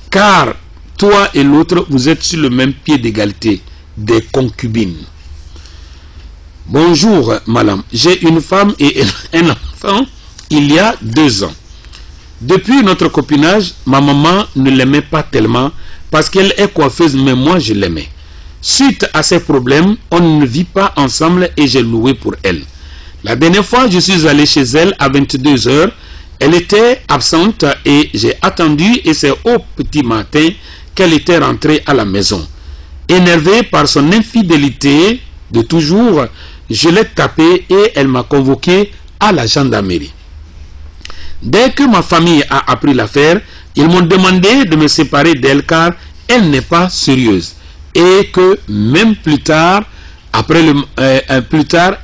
Car toi et l'autre, vous êtes sur le même pied d'égalité. Des concubines. Bonjour, madame. J'ai une femme et un enfant il y a 2 ans. Depuis notre copinage, ma maman ne l'aimait pas tellement parce qu'elle est coiffeuse, mais moi je l'aimais. Suite à ces problèmes, on ne vit pas ensemble et j'ai loué pour elle. La dernière fois, je suis allé chez elle à 22 h. Elle était absente et j'ai attendu et c'est au petit matin qu'elle était rentrée à la maison. Énervée par son infidélité de toujours, je l'ai tapée et elle m'a convoqué à la gendarmerie. Dès que ma famille a appris l'affaire, ils m'ont demandé de me séparer d'elle car elle n'est pas sérieuse. Et que même plus tard,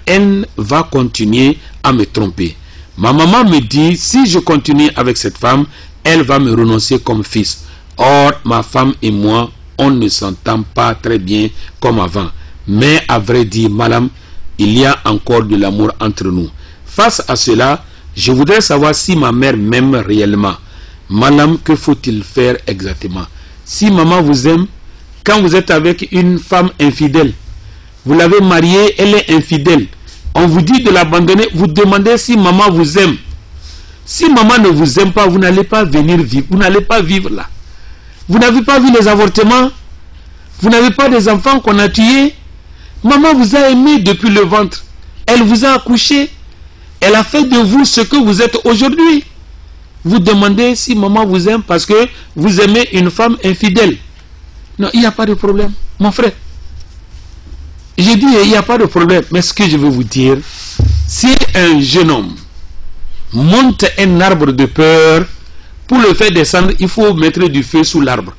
elle va continuer à me tromper. Ma maman me dit, si je continue avec cette femme, elle va me renoncer comme fils. Or, ma femme et moi, on ne s'entend pas très bien comme avant. Mais à vrai dire, madame, il y a encore de l'amour entre nous. Face à cela, je voudrais savoir si ma mère m'aime réellement. Madame, que faut-il faire exactement? Si maman vous aime, quand vous êtes avec une femme infidèle, vous l'avez mariée, elle est infidèle, on vous dit de l'abandonner, vous demandez si maman vous aime. Si maman ne vous aime pas, vous n'allez pas venir vivre, vous n'allez pas vivre là. Vous n'avez pas vu les avortements? Vous n'avez pas des enfants qu'on a tués? Maman vous a aimé depuis le ventre. Elle vous a accouché. Elle a fait de vous ce que vous êtes aujourd'hui. Vous demandez si maman vous aime parce que vous aimez une femme infidèle. Non, il n'y a pas de problème, mon frère. J'ai dit, il n'y a pas de problème. Mais ce que je veux vous dire, si un jeune homme monte un arbre de peur, pour le faire descendre, il faut mettre du feu sous l'arbre.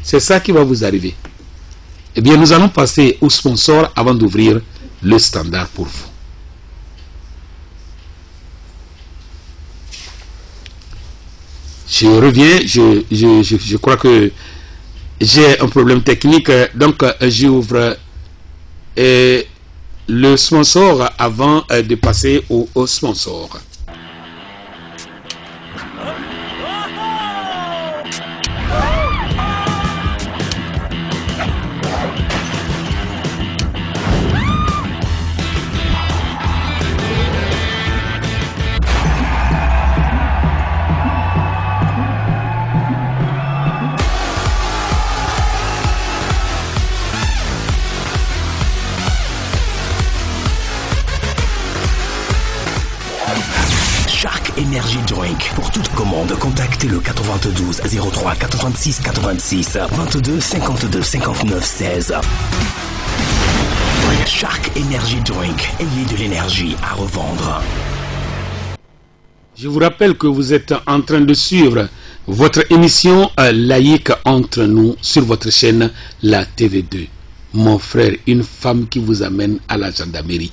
C'est ça qui va vous arriver. Eh bien, nous allons passer au sponsor avant d'ouvrir le standard pour vous. Je reviens, je crois que j'ai un problème technique, donc j'ouvre le sponsor avant de passer au sponsor. Energy Drink. Pour toute commande, contactez le 92 03 86 86 22 52 59 16. Shark Energy Drink. Ayez de l'énergie à revendre. Je vous rappelle que vous êtes en train de suivre votre émission laïque entre nous sur votre chaîne la TV2. Mon frère, une femme qui vous amène à la gendarmerie.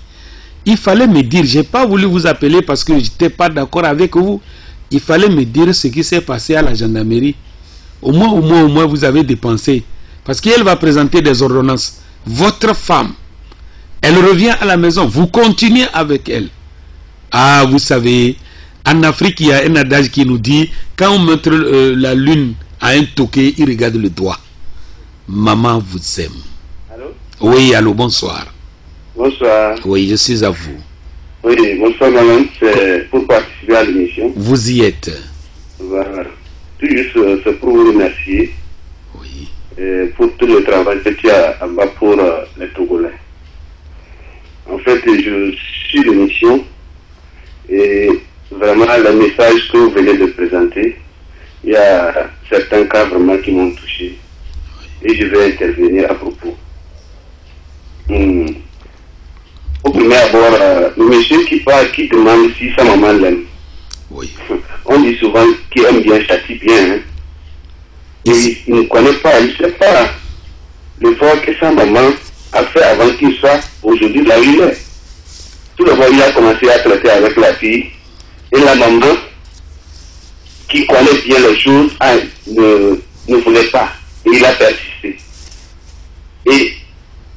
Il fallait me dire, je n'ai pas voulu vous appeler parce que je n'étais pas d'accord avec vous. Il fallait me dire ce qui s'est passé à la gendarmerie. Au moins, vous avez dépensé. Parce qu'elle va présenter des ordonnances. Votre femme, elle revient à la maison. Vous continuez avec elle. Ah, vous savez, en Afrique, il y a un adage qui nous dit, quand on montre la lune à un toqué, il regarde le doigt. Maman vous aime. Allô? Oui, allô, bonsoir. Bonsoir. Oui, je suis à vous. Oui, bonsoir madame, c'est pour participer à l'émission. Vous y êtes. Voilà. Tout juste, c'est pour vous remercier. Oui. Pour tout le travail que tu as à bas pour les Togolais. En fait, je suis l'émission et vraiment le message que vous venez de présenter, il y a certains cas vraiment qui m'ont touché. Et je vais intervenir à propos. Au premier abord, le monsieur qui demande si sa maman l'aime. Oui. On dit souvent qu'il aime bien, châtie bien. Hein. Et il ne connaît pas, il ne sait pas l'effort que sa maman a fait avant qu'il soit aujourd'hui là où il est. Tout d'abord, il a commencé à traiter avec la fille. Et la maman, qui connaît bien les choses, ne voulait pas. Et il a persisté. Et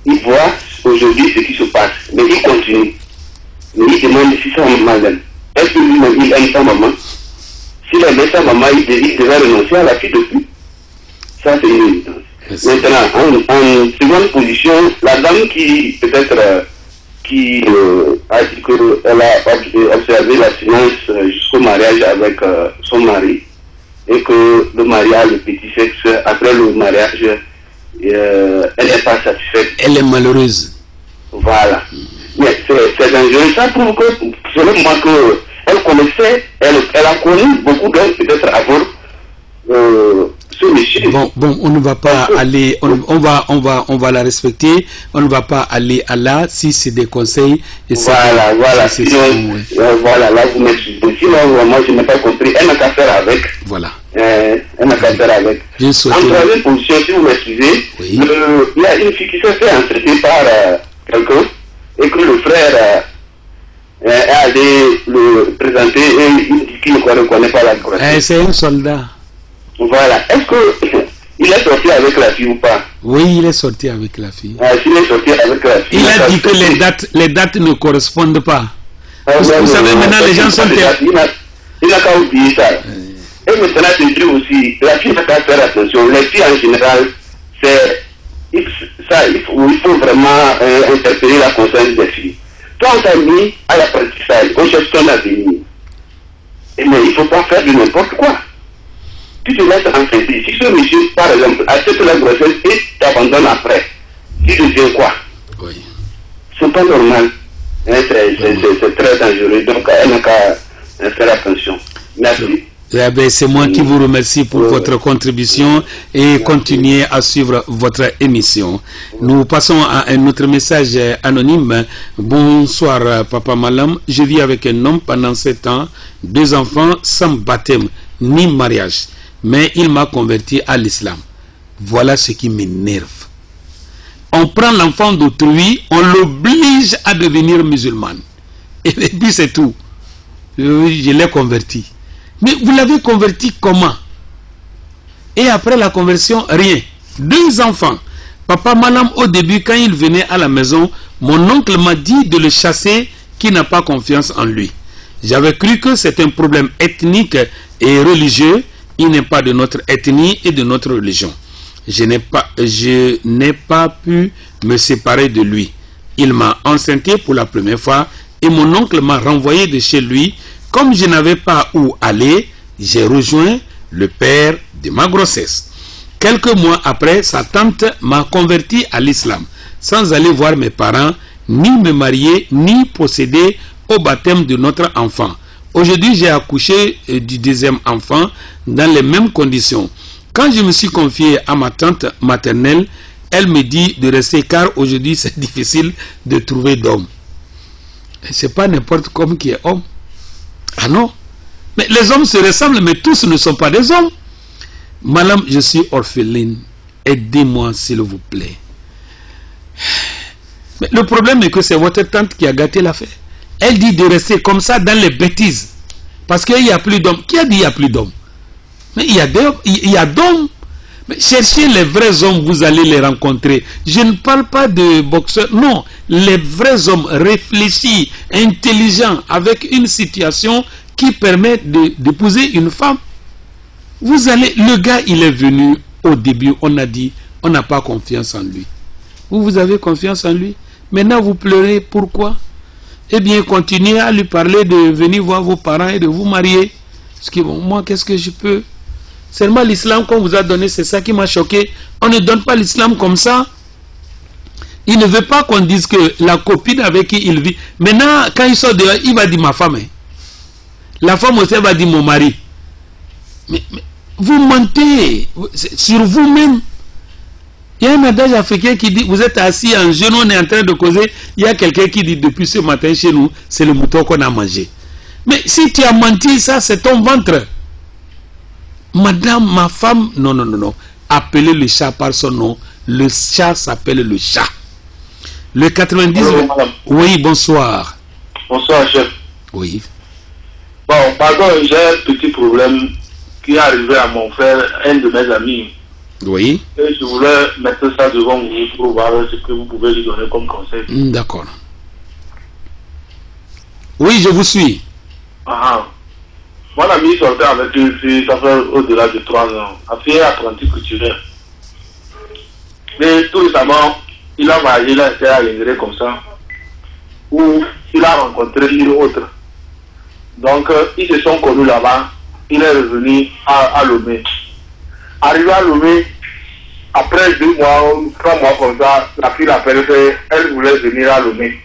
il voit aujourd'hui ce qui se passe. Mais il continue. Mais il demande si sa maman l'aime. Est-ce que lui-même il aime sa maman? S'il aimait sa maman, il devait renoncer à la fille depuis. Ça, c'est une évidence. Maintenant, en seconde position, la dame qui peut-être qui a dit qu'elle a observé la silence jusqu'au mariage avec son mari et que le mariage, le petit sexe, après le mariage, elle n'est pas satisfaite. Elle est malheureuse. Voilà. Mais c'est dangereux. Ça prouve que, selon moi, qu'elle connaissait, elle a connu beaucoup d'hommes peut-être avant ce monsieur. Bon, on ne va pas aller, on va la respecter, on ne va pas aller à là si c'est des conseils. Et voilà. Sinon, voilà, là vous m'excusez. Sinon, moi je n'ai pas compris. Elle n'a qu'à faire avec. Voilà. Elle n'a qu'à faire avec. En troisième position, si vous m'excusez, il y a une fille qui s'est fait entraîner par quelqu'un et que le frère est allé le présenter et il dit qu'il ne reconnaît pas la grossesse. C'est un soldat. Voilà. Est-ce qu'il est sorti avec la fille ou pas? Oui, il est sorti avec la fille. S'il est sorti avec la fille. Il a dit que les dates ne correspondent pas. Vous savez, maintenant les gens sont... Il n'a qu'à oublier ça. Et maintenant, c'est dit aussi, la fille n'a qu'à faire attention. Les filles en général, il faut vraiment interpeller la conscience des filles. Toi, on t'a mis à l'apprentissage, on cherche ton avenir. Mais il ne faut pas faire de n'importe quoi. Tu te laisses entraîner. Si ce monsieur, par exemple, accepte la grossesse et t'abandonne après, tu deviens quoi? Oui. C'est pas normal. C'est très dangereux. Donc, elle n'a qu'à faire attention. Merci. C'est moi qui vous remercie pour votre contribution et continuez à suivre votre émission. Nous passons à un autre message anonyme. Bonsoir Papa Malam, je vis avec un homme pendant 7 ans, 2 enfants sans baptême ni mariage, mais il m'a converti à l'islam. Voilà ce qui m'énerve. On prend l'enfant d'autrui, on l'oblige à devenir musulman. Et puis c'est tout. Je l'ai converti. Mais vous l'avez converti comment? Et après la conversion, rien. 2 enfants. Papa Malam, au début, quand il venait à la maison, mon oncle m'a dit de le chasser, qui n'a pas confiance en lui. J'avais cru que c'est un problème ethnique et religieux. Il n'est pas de notre ethnie et de notre religion. Je n'ai pas pu me séparer de lui. Il m'a enceinté pour la première fois et mon oncle m'a renvoyé de chez lui. Comme je n'avais pas où aller, j'ai rejoint le père de ma grossesse. Quelques mois après, sa tante m'a converti à l'islam, sans aller voir mes parents, ni me marier, ni procéder au baptême de notre enfant. Aujourd'hui, j'ai accouché du 2e enfant dans les mêmes conditions. Quand je me suis confié à ma tante maternelle, elle me dit de rester car aujourd'hui, c'est difficile de trouver d'homme. C'est pas n'importe qui qui est homme. Ah non, mais les hommes se ressemblent, mais tous ne sont pas des hommes. Madame, je suis orpheline. Aidez-moi, s'il vous plaît. Mais le problème est que c'est votre tante qui a gâté l'affaire. Elle dit de rester comme ça dans les bêtises. Parce qu'il n'y a plus d'hommes. Qui a dit qu'il n'y a plus d'hommes? Mais il y a d'hommes. Mais cherchez les vrais hommes, vous allez les rencontrer. Je ne parle pas de boxeurs. Non, les vrais hommes réfléchis, intelligents, avec une situation qui permet d'épouser une femme. Vous allez, le gars, il est venu au début, on a dit, on n'a pas confiance en lui. Vous avez confiance en lui. Maintenant, vous pleurez. Pourquoi? Eh bien, continuez à lui parler de venir voir vos parents et de vous marier. Parce que bon, moi, qu'est-ce que je peux? Seulement l'islam qu'on vous a donné, c'est ça qui m'a choqué. On ne donne pas l'islam comme ça. Il ne veut pas qu'on dise que la copine avec qui il vit. Maintenant, quand il sort dehors, il va dire ma femme. La femme aussi va dire mon mari. Mais vous mentez sur vous-même. Il y a un adage africain qui dit, vous êtes assis en genou, on est en train de causer. Il y a quelqu'un qui dit, depuis ce matin chez nous, c'est le mouton qu'on a mangé. Mais si tu as menti, ça c'est ton ventre. Madame, ma femme, non. Appelez le chat par son nom. Le chat s'appelle le chat. Le 90... Oui, bonsoir. Bonsoir, chef. Oui. Bon, pardon, j'ai un petit problème qui est arrivé à mon frère, un de mes amis. Oui. Et je voulais mettre ça devant vous pour voir ce que vous pouvez lui donner comme conseil. D'accord. Oui, je vous suis. Mon ami sortait avec une fille, ça fait au-delà de 3 ans. La fille est apprentie couturière. Mais tout récemment, il a marié, il a été à l'ingéré comme ça. où il a rencontré une autre. Donc, ils se sont connus là-bas. Il est revenu à Lomé. Arrivé à Lomé, après 2 mois, 3 mois comme ça, la fille l'appelle, elle voulait venir à Lomé.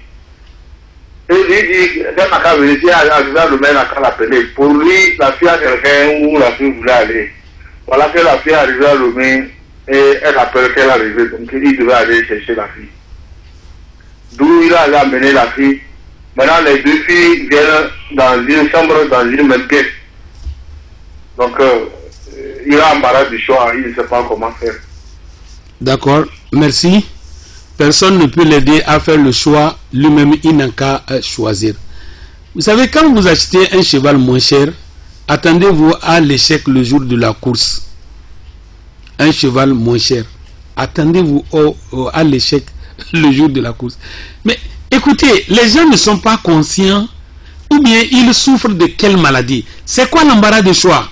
Et lui dit, elle n'a qu'à venir, si elle arrive à Lomé, elle n'a qu'à l'appeler. Pour lui, la fille a quelqu'un où la fille voulait aller. Voilà que la fille est arrivée à Lomé et elle appelle qu'elle est arrivée. Donc il devait aller chercher la fille. D'où il a allé amener la fille. Maintenant, les 2 filles viennent dans une chambre, dans une même pièce. Donc, il a embarras du choix, il ne sait pas comment faire. D'accord, merci. Personne ne peut l'aider à faire le choix, lui-même il n'a qu'à choisir. Vous savez, quand vous achetez un cheval moins cher, attendez-vous à l'échec le jour de la course. Un cheval moins cher, attendez-vous à l'échec le jour de la course. Mais écoutez, les gens ne sont pas conscients ou bien ils souffrent de quelle maladie. C'est quoi l'embarras de choix?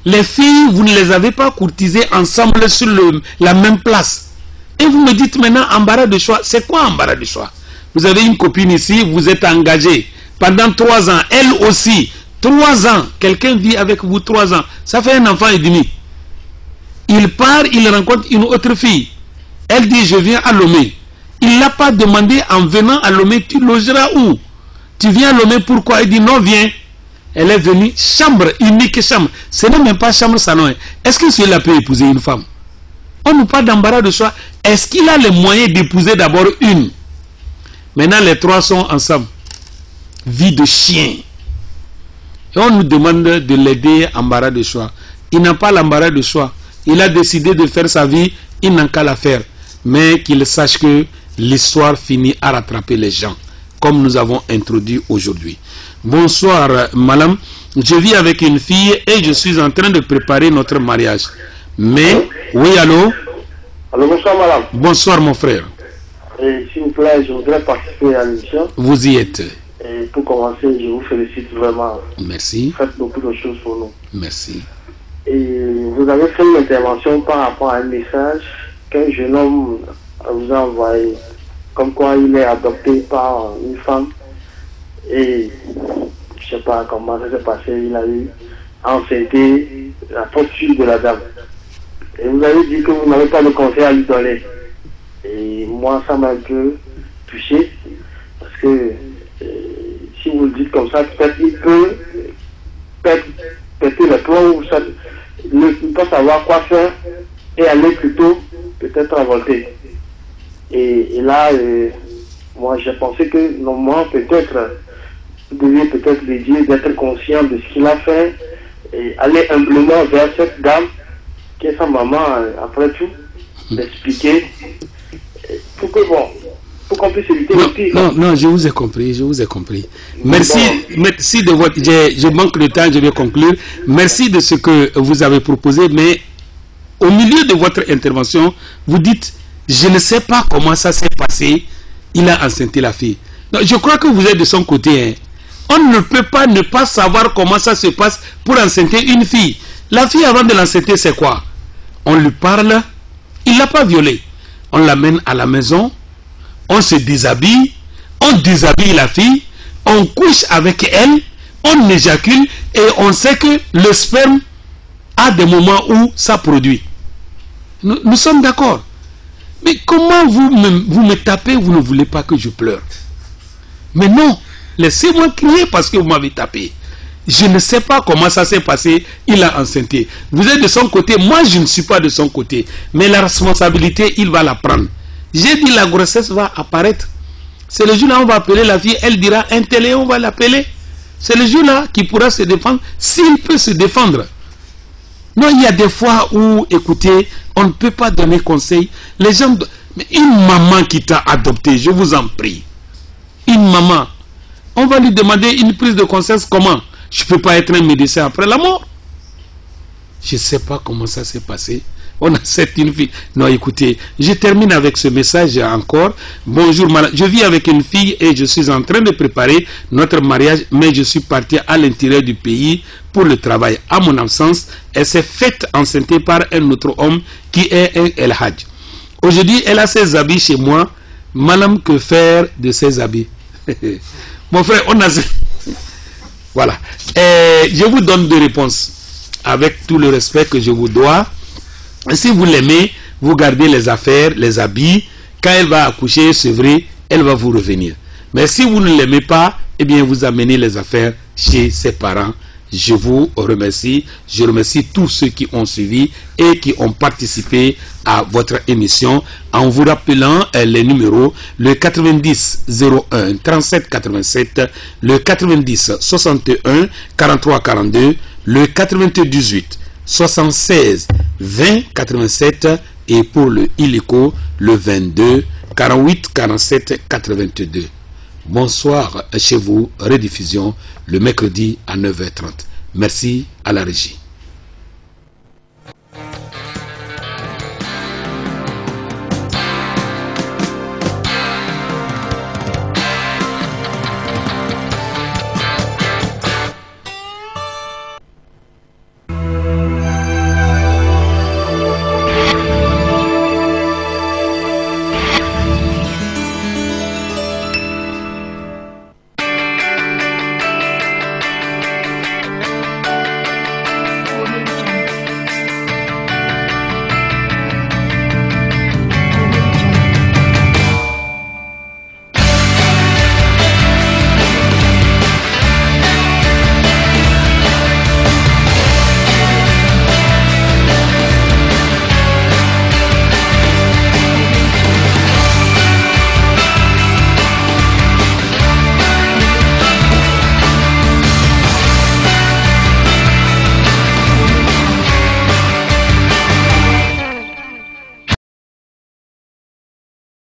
Les filles, vous ne les avez pas courtisées ensemble sur la même place. Et vous me dites maintenant embarras de choix. C'est quoi embarras de choix? Vous avez une copine ici, vous êtes engagé pendant 3 ans. Elle aussi, 3 ans. Quelqu'un vit avec vous 3 ans. Ça fait un enfant et demi. Il part, il rencontre une autre fille. Elle dit, je viens à Lomé. Il ne l'a pas demandé en venant à Lomé, tu logeras où? Tu viens à Lomé, pourquoi? Il dit, non, viens. Elle est venue, chambre, unique chambre. Ce n'est même pas chambre salon. Est-ce que celui-là peut épouser une femme? On nous parle d'embarras de choix. Est-ce qu'il a les moyens d'épouser d'abord une? Maintenant, les 3 sont ensemble. Vie de chien. Et on nous demande de l'aider, embarras de choix. Il n'a pas l'embarras de choix. Il a décidé de faire sa vie, il n'a qu'à la faire. Mais qu'il sache que l'histoire finit à rattraper les gens, comme nous avons introduit aujourd'hui. Bonsoir, madame. Je vis avec une fille et je suis en train de préparer notre mariage. Mais, oui, allô? Alors, bonsoir, madame. Bonsoir, mon frère. S'il vous plaît, je voudrais participer à l'émission. Vous y êtes. Et pour commencer, je vous félicite vraiment. Merci. Vous faites beaucoup de choses pour nous. Merci. Et vous avez fait une intervention par rapport à un message qu'un jeune homme vous a envoyé, comme quoi il est adopté par une femme. Et je ne sais pas comment ça s'est passé, il a eu enceinté la fille de la dame. Et vous avez dit que vous n'avez pas de conseil à lui donner. Et moi, ça m'a un peu touché, parce que si vous le dites comme ça, peut-être il peut péter le plomb, ou ça, ne pas savoir quoi faire et aller plutôt peut-être avorter. Et là, moi j'ai pensé que normalement peut-être vous deviez peut-être lui dire d'être conscient de ce qu'il a fait et aller humblement vers cette dame qui est sa maman après tout, d'expliquer pour que bon, pour qu'on puisse éviter le pire. Non, je vous ai compris, Merci, merci de votre... Je manque de temps, je vais conclure. Merci de ce que vous avez proposé, mais au milieu de votre intervention, vous dites, je ne sais pas comment ça s'est passé, il a enceinté la fille. Non, je crois que vous êtes de son côté. Hein. On ne peut pas ne pas savoir comment ça se passe pour enceinter une fille. La fille, avant de l'enceinter, c'est quoi? On lui parle, il ne l'a pas violée. On l'amène à la maison, on se déshabille, on déshabille la fille, on couche avec elle, on éjacule et on sait que le sperme a des moments où ça produit. Nous sommes d'accord. Mais comment vous me tapez, vous ne voulez pas que je pleure? Mais non, laissez-moi crier parce que vous m'avez tapé. Je ne sais pas comment ça s'est passé, il a enceinté. Vous êtes de son côté, moi je ne suis pas de son côté. Mais la responsabilité, il va la prendre. J'ai dit la grossesse va apparaître. C'est le jour-là on va appeler la fille, elle dira un télé, on va l'appeler. C'est le jour-là qui pourra se défendre, s'il peut se défendre. Non, il y a des fois où, écoutez, on ne peut pas donner conseil. Les gens... Mais une maman qui t'a adopté, je vous en prie. Une maman. On va lui demander une prise de conscience comment? Je ne peux pas être un médecin après la mort. Je ne sais pas comment ça s'est passé. On accepte une fille. Non, écoutez, je termine avec ce message encore. Bonjour, madame. Je vis avec une fille et je suis en train de préparer notre mariage, mais je suis parti à l'intérieur du pays pour le travail. À mon absence, elle s'est faite enceinte par un autre homme qui est un El Hadj. Aujourd'hui, elle a ses habits chez moi. Madame, que faire de ses habits? Mon frère, on a... Voilà. Je vous donne deux réponses avec tout le respect que je vous dois. Si vous l'aimez, vous gardez les affaires, les habits. Quand elle va accoucher, c'est vrai, elle va vous revenir. Mais si vous ne l'aimez pas, eh bien vous amenez les affaires chez ses parents. Je vous remercie. Je remercie tous ceux qui ont suivi et qui ont participé à votre émission en vous rappelant les numéros, le 90 01 37 87, le 90 61 43 42, le 98 76 20 87 et pour le illico le 22 48 47 82. Bonsoir chez vous, rediffusion le mercredi à 9h30. Merci à la régie.